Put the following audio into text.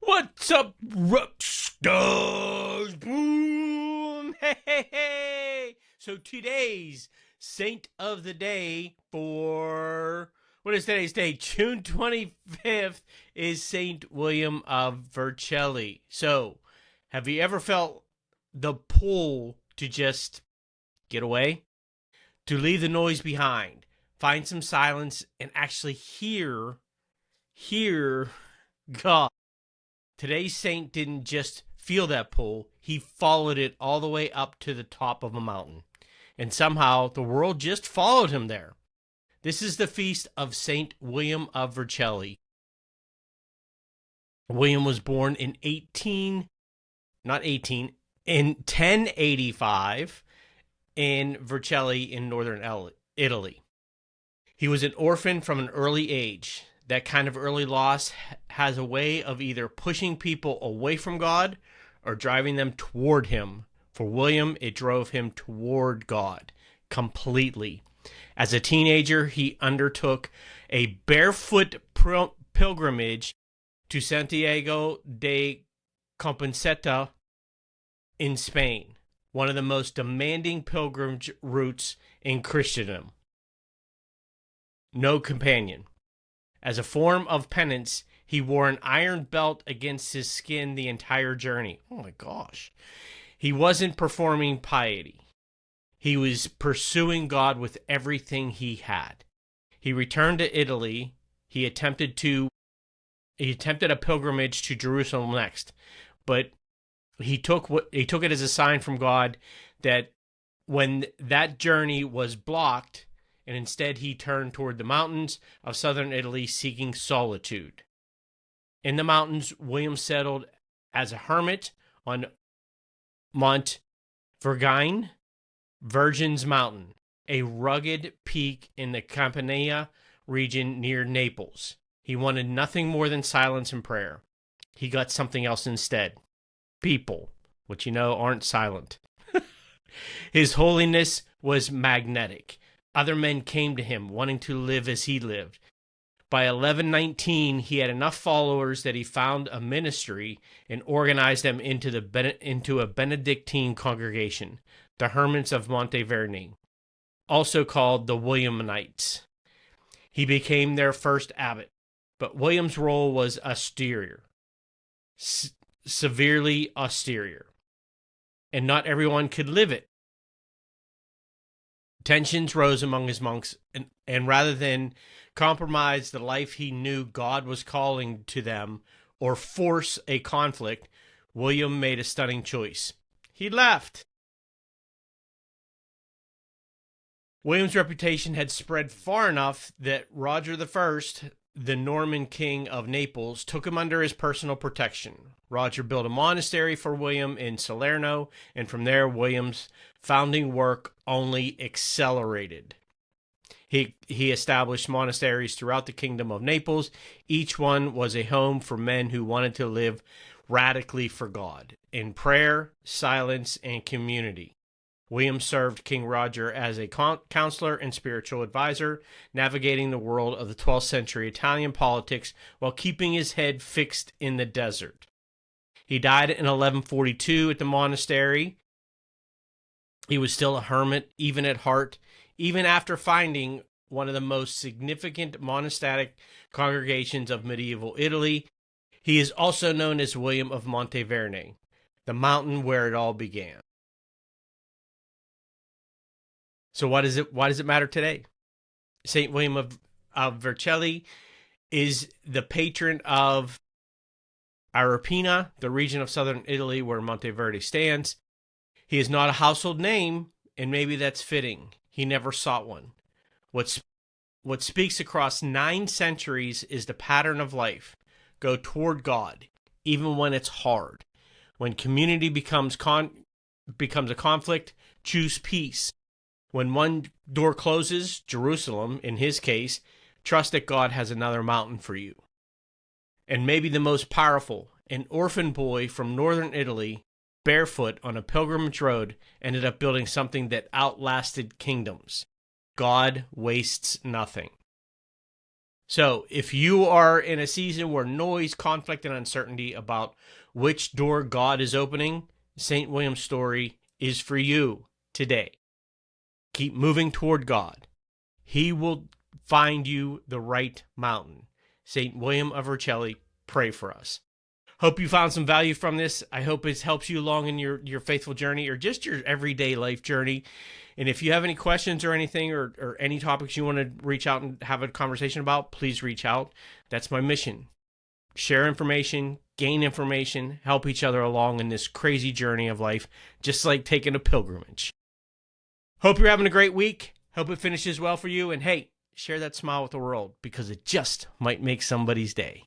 What's up, rock stars? Boom! Hey, hey, hey! So today's saint of the day for what is today's date? June 25th is Saint William of Vercelli. So, have you ever felt the pull to just get away? To leave the noise behind, find some silence, and actually hear God. Today's saint didn't just feel that pull, he followed it all the way up to the top of a mountain. And somehow the world just followed him there. This is the feast of Saint William of Vercelli. William was born in in 1085 in Vercelli in northern Italy. He was an orphan from an early age. That kind of early loss has a way of either pushing people away from God or driving them toward Him. For William, it drove him toward God completely. As a teenager, he undertook a barefoot pilgrimage to Santiago de Compostela in Spain, one of the most demanding pilgrimage routes in Christendom. No companion. As a form of penance, he wore an iron belt against his skin the entire journey. Oh my gosh. He wasn't performing piety. He was pursuing God with everything he had. He returned to Italy. He attempted a pilgrimage to Jerusalem next, but he took it as a sign from God that when that journey was blocked, and instead he turned toward the mountains of southern Italy seeking solitude. In the mountains, William settled as a hermit on Mont Vergine, Virgin's Mountain, a rugged peak in the Campania region near Naples. He wanted nothing more than silence and prayer. He got something else instead. People, which aren't silent. His holiness was magnetic. Other men came to him, wanting to live as he lived. By 1119, he had enough followers that he found a ministry and organized them into a Benedictine congregation, the Hermits of Monteverde, also called the Williamites. He became their first abbot, but William's role was severely austere, and not everyone could live it. Tensions rose among his monks, and rather than compromise the life he knew God was calling to them or force a conflict, William made a stunning choice. He left. William's reputation had spread far enough that Roger I, the Norman king of Naples, took him under his personal protection. Roger built a monastery for William in Salerno, and from there, William's founding work only accelerated. He established monasteries throughout the kingdom of Naples. Each one was a home for men who wanted to live radically for God, in prayer, silence, and community. William served King Roger as a counselor and spiritual advisor, navigating the world of the 12th century Italian politics while keeping his head fixed in the desert. He died in 1142 at the monastery. He was still a hermit, even at heart, even after finding one of the most significant monastic congregations of medieval Italy. He is also known as William of Monteverde, the mountain where it all began. So why does it matter today? Saint William of Vercelli is the patron of Arpina, the region of southern Italy where Monteverde stands. He is not a household name, and maybe that's fitting. He never sought one. What speaks across 9 centuries is the pattern of life. Go toward God, even when it's hard. When community becomes a conflict, choose peace. When one door closes, Jerusalem, in his case, trust that God has another mountain for you. And maybe the most powerful, an orphan boy from northern Italy, barefoot on a pilgrimage road, ended up building something that outlasted kingdoms. God wastes nothing. So if you are in a season where noise, conflict, and uncertainty about which door God is opening, St. William's story is for you today. Keep moving toward God. He will find you the right mountain. St. William of Vercelli, pray for us. Hope you found some value from this. I hope it helps you along in your faithful journey or just your everyday life journey. And if you have any questions or anything or any topics you want to reach out and have a conversation about, please reach out. That's my mission. Share information, gain information, help each other along in this crazy journey of life, just like taking a pilgrimage. Hope you're having a great week. Hope it finishes well for you. And hey, share that smile with the world because it just might make somebody's day.